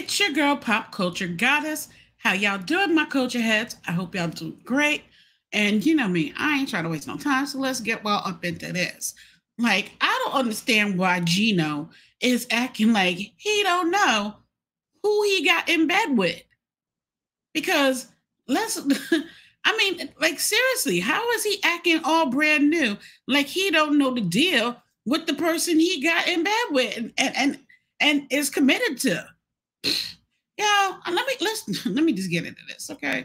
It's your girl, Pop Culture Goddess. How y'all doing, my culture heads? I hope y'all doing great. And you know me, I ain't trying to waste no time, so let's get well up into this. Like, I don't understand why Gino is acting like he don't know who he got in bed with. Because let's I mean, like seriously, how is he acting all brand new? Like he don't know the deal with the person he got in bed with and is committed to. Yeah, let me just get into this, okay?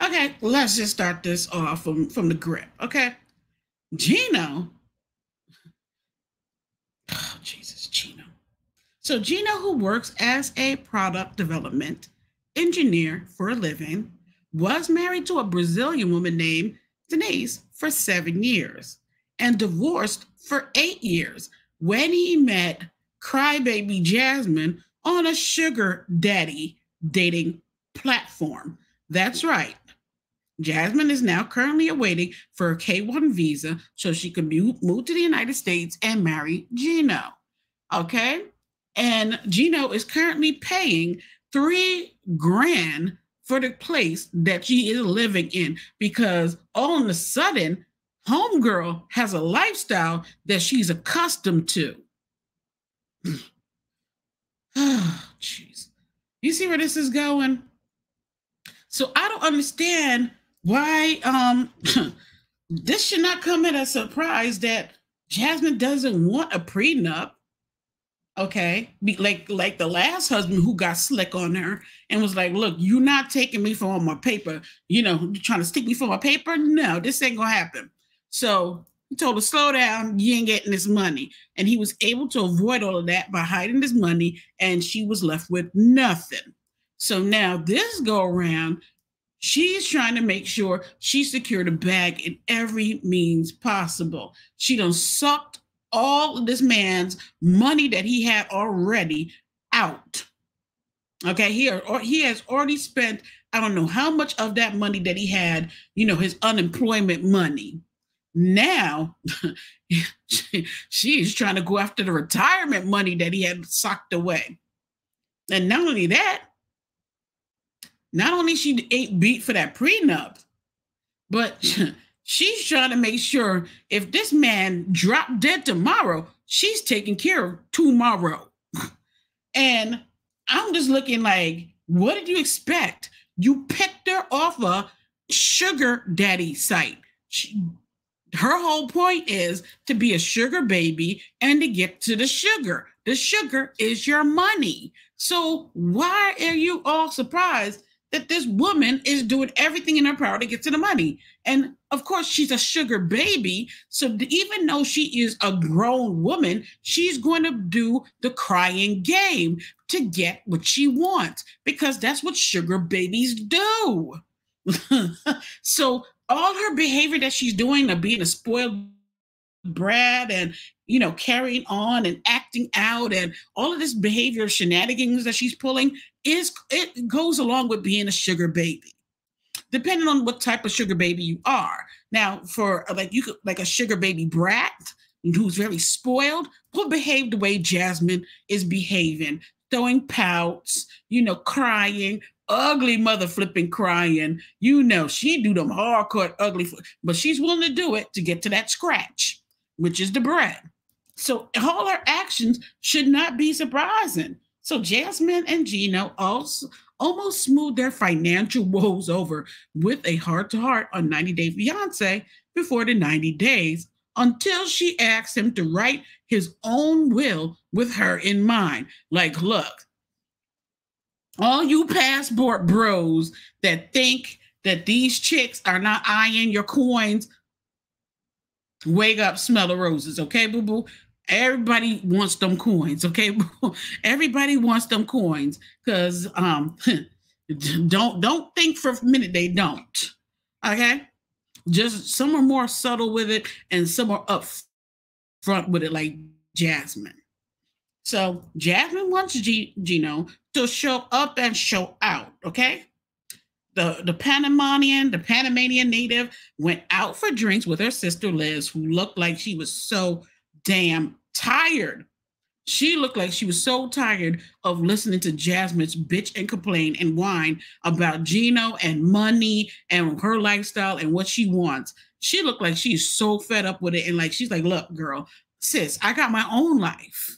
Okay, let's just start this off from the grip, okay? Gino. Oh, Jesus, Gino. So Gino, who works as a product development engineer for a living, was married to a Brazilian woman named Denise for 7 years and divorced for 8 years when he met crybaby Jasmine on a sugar daddy dating platform. That's right. Jasmine is now currently awaiting for a K-1 visa so she can move to the United States and marry Gino. Okay? And Gino is currently paying $3,000 for the place that she is living in because all of a sudden, homegirl has a lifestyle that she's accustomed to. Oh, jeez. You see where this is going? So I don't understand why this should not come as a surprise that Jasmine doesn't want a prenup. Okay, like the last husband who got slick on her and was like, look, you're not taking me for all my paper. You know, you're trying to stick me for my paper? No, this ain't gonna happen. So he told her, slow down, you ain't getting this money. And he was able to avoid all of that by hiding this money, and she was left with nothing. So now this go around, she's trying to make sure she secured a bag in every means possible. She done sucked all of this man's money that he had already out. Okay, he has already spent, I don't know how much of that money that he had, you know, his unemployment money. Now, she's trying to go after the retirement money that he had socked away. And not only that, not only she ate beat for that prenup, but she's trying to make sure if this man dropped dead tomorrow, she's taking care of tomorrow. And I'm just looking like, what did you expect? You picked her off a sugar daddy site. Her whole point is to be a sugar baby and to get to the sugar. The sugar is your money. So why are you all surprised that this woman is doing everything in her power to get to the money? And of course, she's a sugar baby. So even though she is a grown woman, she's going to do the crying game to get what she wants because that's what sugar babies do. So all her behavior that she's doing of being a spoiled brat and, you know, carrying on and acting out and all of this behavior shenanigans that she's pulling it goes along with being a sugar baby, depending on what type of sugar baby you are. Now, for like a sugar baby brat who's very spoiled, will behave the way Jasmine is behaving, throwing pouts, you know, crying, ugly mother flipping crying. You know, she do them hardcore ugly, but she's willing to do it to get to that scratch, which is the bread. So all her actions should not be surprising. So Jasmine and Gino also almost smoothed their financial woes over with a heart-to-heart on 90 Day Fiancé before the 90 days until she asked him to write his own will with her in mind. Like, look, all you passport bros that think that these chicks are not eyeing your coins, wake up, smell the roses, okay, boo-boo? Everybody wants them coins, okay, boo? Everybody wants them coins because don't think for a minute they don't, okay? Just some are more subtle with it and some are up front with it, like Jasmine. So Jasmine wants Gino to show up and show out, okay? the Panamanian native went out for drinks with her sister Liz, who looked like she was so damn tired. She looked like she was so tired of listening to Jasmine's bitch and complain and whine about Gino and money and her lifestyle and what she wants. She looked like she's so fed up with it. And like, she's like, look, girl, sis, I got my own life.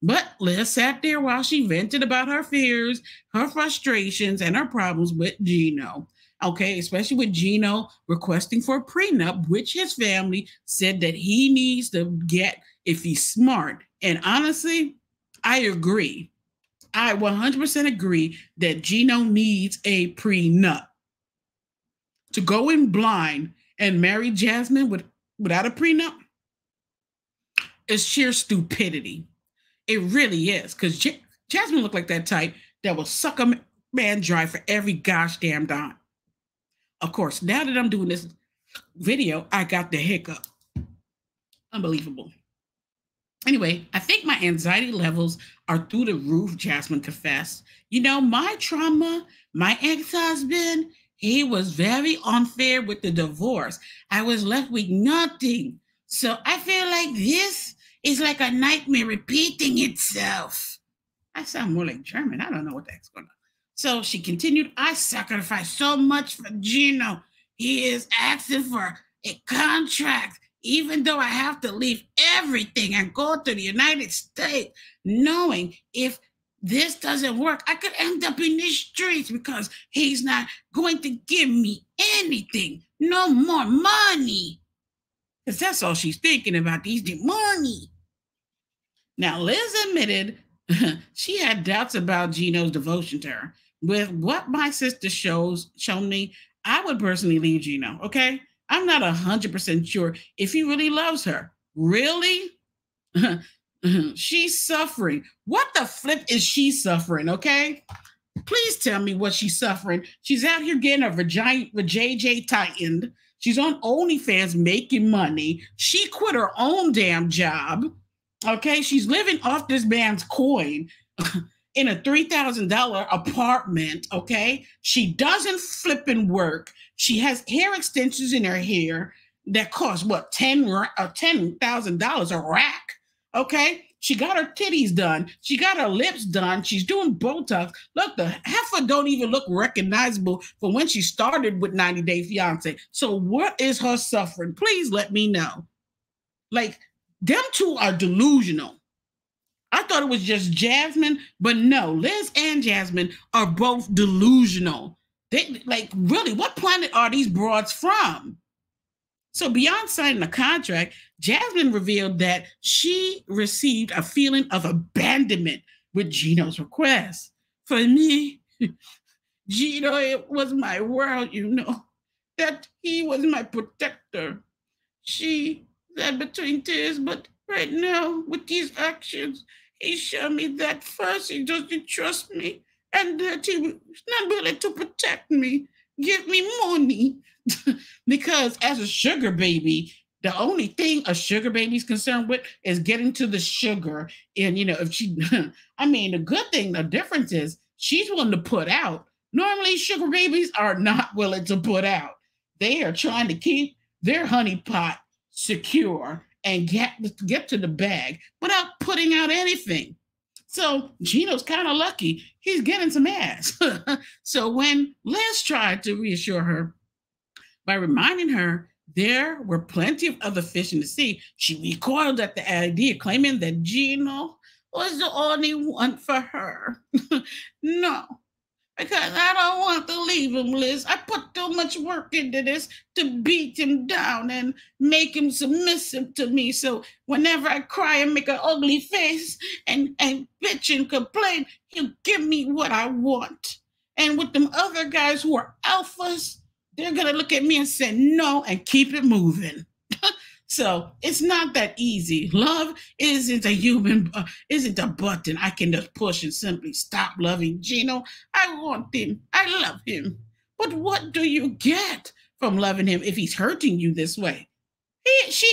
But Liz sat there while she vented about her fears, her frustrations, and her problems with Gino. Okay, especially with Gino requesting for a prenup, which his family said that he needs to get if he's smart. And honestly, I agree. I 100% agree that Gino needs a prenup. To go in blind and marry Jasmine without a prenup is sheer stupidity. It really is, because Jasmine looked like that type that will suck a man dry for every gosh damn dime. Of course, now that I'm doing this video, I got the hiccup. Unbelievable. Anyway, I think my anxiety levels are through the roof, Jasmine confessed. You know, my trauma, my ex-husband, he was very unfair with the divorce. I was left with nothing. So I feel like this is like a nightmare repeating itself. I sound more like German. I don't know what the heck's going on. So she continued, I sacrificed so much for Gino. He is asking for a contract, even though I have to leave everything and go to the United States, knowing if this doesn't work, I could end up in the streets because he's not going to give me anything. No more money. Because that's all she's thinking about, these money. Now, Liz admitted she had doubts about Gino's devotion to her. With what my sister shown me, I would personally leave Gino, okay? I'm not 100% sure if he really loves her. Really? She's suffering. What the flip is she suffering, okay? Please tell me what she's suffering. She's out here getting her JJ tightened. She's on OnlyFans making money. She quit her own damn job, okay? She's living off this man's coin in a $3,000 apartment, okay? She doesn't flipping work. She has hair extensions in her hair that cost, what, $10,000 a rack, okay? She got her titties done. She got her lips done. She's doing Botox. Look, the heifer don't even look recognizable from when she started with 90 Day Fiancé. So what is her suffering? Please let me know. Like, them two are delusional. I thought it was just Jasmine, but no, Liz and Jasmine are both delusional. They, like, really, what planet are these broads from? So beyond signing a contract, Jasmine revealed that she received a feeling of abandonment with Gino's request. For me, Gino, it was my world, you know, that he was my protector. She said between tears, but right now, with these actions, he showed me that first he doesn't trust me and that he's not willing to protect me, give me money. Because as a sugar baby, the only thing a sugar baby's concerned with is getting to the sugar. And, you know, if she, I mean, the good thing, the difference is she's willing to put out. Normally, sugar babies are not willing to put out. They are trying to keep their honey pot secure and get to the bag without putting out anything. So Gino's kind of lucky. He's getting some ass. So when Liz tried to reassure her by reminding her there were plenty of other fish in the sea, she recoiled at the idea, claiming that Gino was the only one for her. No, because I don't want to leave him, Liz. I put too much work into this to beat him down and make him submissive to me. So whenever I cry and make an ugly face and bitch and complain, he'll give me what I want. And with them other guys who are alphas, they're going to look at me and say no and keep it moving. So it's not that easy. Love isn't a button I can just push and simply stop loving Gino. I want him. I love him. But what do you get from loving him if he's hurting you this way?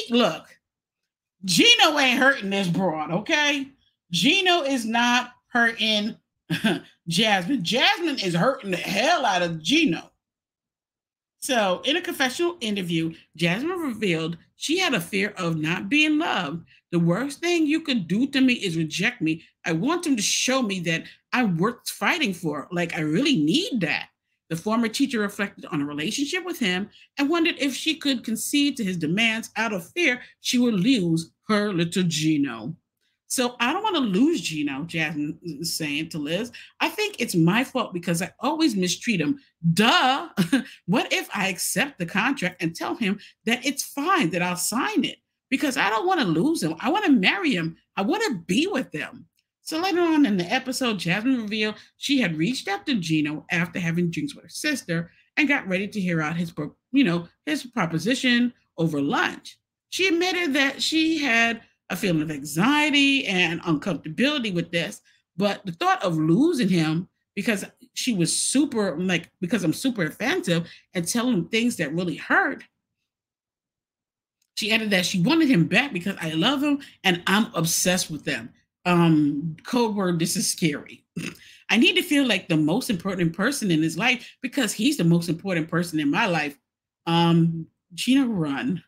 Look, Gino ain't hurting this broad, okay? Gino is not hurting Jasmine. Jasmine is hurting the hell out of Gino. So, in a confessional interview, Jasmine revealed she had a fear of not being loved. The worst thing you could do to me is reject me. I want him to show me that I'm worth fighting for. Like, I really need that. The former teacher reflected on a relationship with him and wondered if she could concede to his demands out of fear she would lose her little Gino. So I don't want to lose Gino, Jasmine is saying to Liz. I think it's my fault because I always mistreat him. Duh. What if I accept the contract and tell him that it's fine, that I'll sign it? Because I don't want to lose him. I want to marry him. I want to be with him. So later on in the episode, Jasmine revealed she had reached out to Gino after having drinks with her sister and got ready to hear out his proposition over lunch. She admitted that she had a feeling of anxiety and uncomfortability with this, but the thought of losing him because because I'm super offensive and telling him things that really hurt. She added that she wanted him back because I love him and I'm obsessed with them. Code word, this is scary. I need to feel like the most important person in his life because he's the most important person in my life. Gina, run.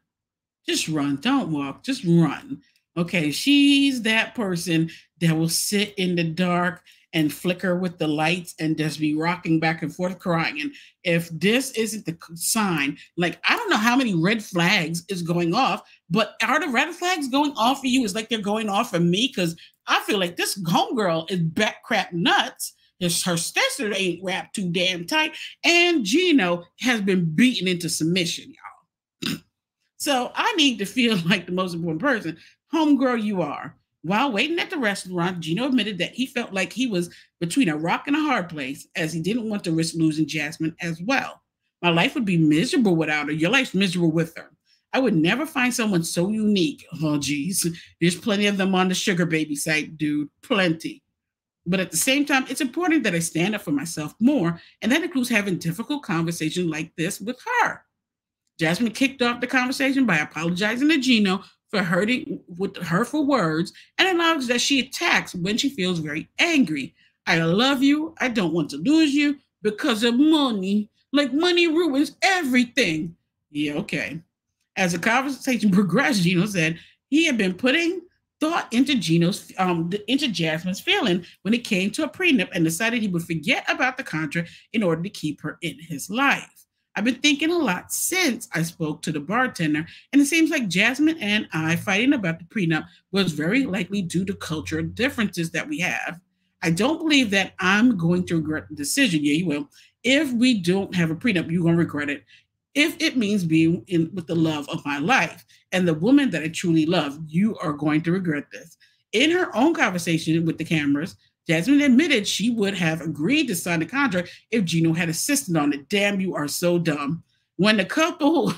Just run. Don't walk. Just run. Okay, she's that person that will sit in the dark and flicker with the lights and just be rocking back and forth crying. And if this isn't the sign, like, I don't know how many red flags is going off, but are the red flags going off for you? It's like they're going off for me because I feel like this homegirl is back crap nuts. Her sister ain't wrapped too damn tight. And Gino has been beaten into submission, y'all. So I need to feel like the most important person. Homegirl, you are. While waiting at the restaurant, Gino admitted that he felt like he was between a rock and a hard place as he didn't want to risk losing Jasmine as well. My life would be miserable without her. Your life's miserable with her. I would never find someone so unique. Oh, geez. There's plenty of them on the sugar baby site, dude. Plenty. But at the same time, it's important that I stand up for myself more, and that includes having difficult conversations like this with her. Jasmine kicked off the conversation by apologizing to Gino for hurting with hurtful words and acknowledged that she attacks when she feels very angry. I love you. I don't want to lose you because of money. Like, money ruins everything. Yeah, okay. As the conversation progressed, Gino said he had been putting thought into Jasmine's feeling when it came to a prenup and decided he would forget about the contract in order to keep her in his life. I've been thinking a lot since I spoke to the bartender, and it seems like Jasmine and I fighting about the prenup was very likely due to cultural differences that we have. I don't believe that I'm going to regret the decision. Yeah, you will. If we don't have a prenup, you're going to regret it. If it means being in with the love of my life and the woman that I truly love, you are going to regret this. In her own conversation with the cameras, Jasmine admitted she would have agreed to sign the contract if Gino had insisted on it. Damn, you are so dumb. When the couple,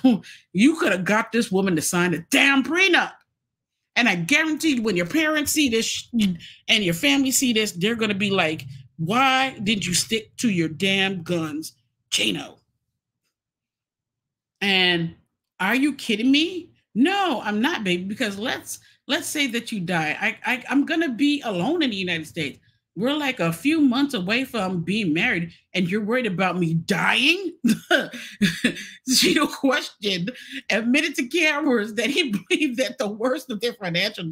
you could have got this woman to sign a damn prenup. And I guarantee you, when your parents see this and your family see this, they're going to be like, why didn't you stick to your damn guns, Gino? And are you kidding me? No, I'm not, baby, because let's say that you die. I'm going to be alone in the United States. We're like a few months away from being married, and you're worried about me dying? Gino questioned, admitted to cameras that he believed that the worst of their financial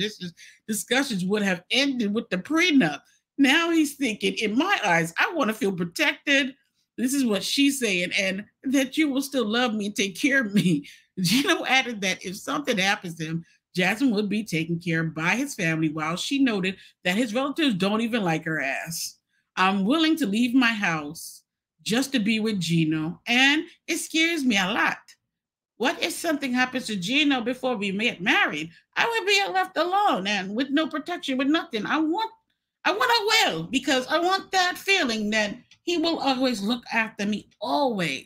discussions would have ended with the prenup. Now he's thinking, in my eyes, I want to feel protected. This is what she's saying, and that you will still love me and take care of me. Gino added that if something happens to him, Jasmine would be taken care of by his family, while she noted that his relatives don't even like her ass. I'm willing to leave my house just to be with Gino, and it scares me a lot. What if something happens to Gino before we get married? I would be left alone and with no protection, with nothing. I want a will, because I want that feeling that he will always look after me, always.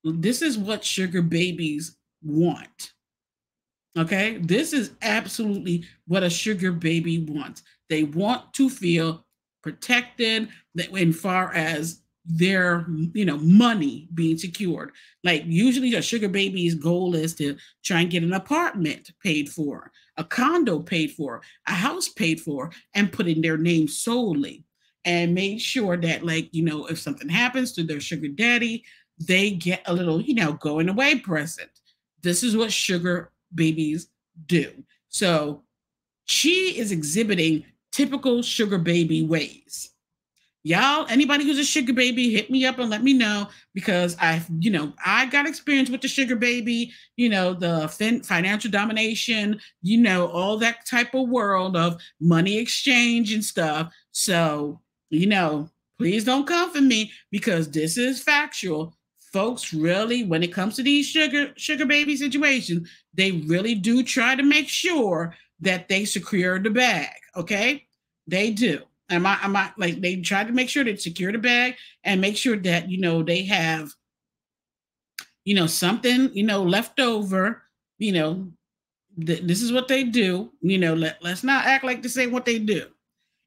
This is what sugar babies want. Okay, this is absolutely what a sugar baby wants. They want to feel protected in far as their, money being secured. Like, usually a sugar baby's goal is to try and get an apartment paid for, a condo paid for, a house paid for, and put in their name solely, and make sure that, if something happens to their sugar daddy, they get a little, going away present. This is what sugar babies do. So she is exhibiting typical sugar baby ways. Y'all, anybody who's a sugar baby, hit me up and let me know, because I got experience with the sugar baby, the financial domination, all that type of world of money exchange and stuff. So, please don't come for me, because this is factual. Folks really, when it comes to these sugar baby situations, they really do try to make sure that they secure the bag. Okay, they do. Am I like, they try to make sure they secure the bag and make sure that they have something left over. This is what they do. Let's not act like this ain't what they do.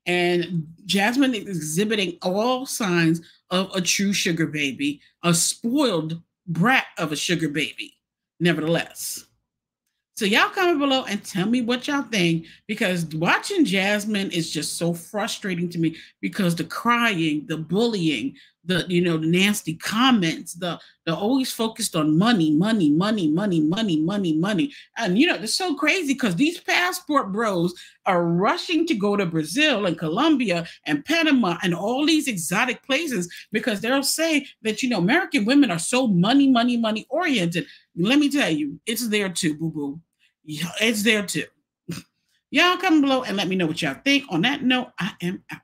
And Jasmine is exhibiting all signs of a true sugar baby, a spoiled brat of a sugar baby, nevertheless. So y'all comment below and tell me what y'all think, because watching Jasmine is just so frustrating to me, because the crying, the bullying, the nasty comments, they're always focused on money. And it's so crazy, because these passport bros are rushing to go to Brazil and Colombia and Panama and all these exotic places, because they'll say that American women are so money oriented. Let me tell you, it's there too, boo-boo. It's there too. Y'all comment below and let me know what y'all think. On that note, I am out.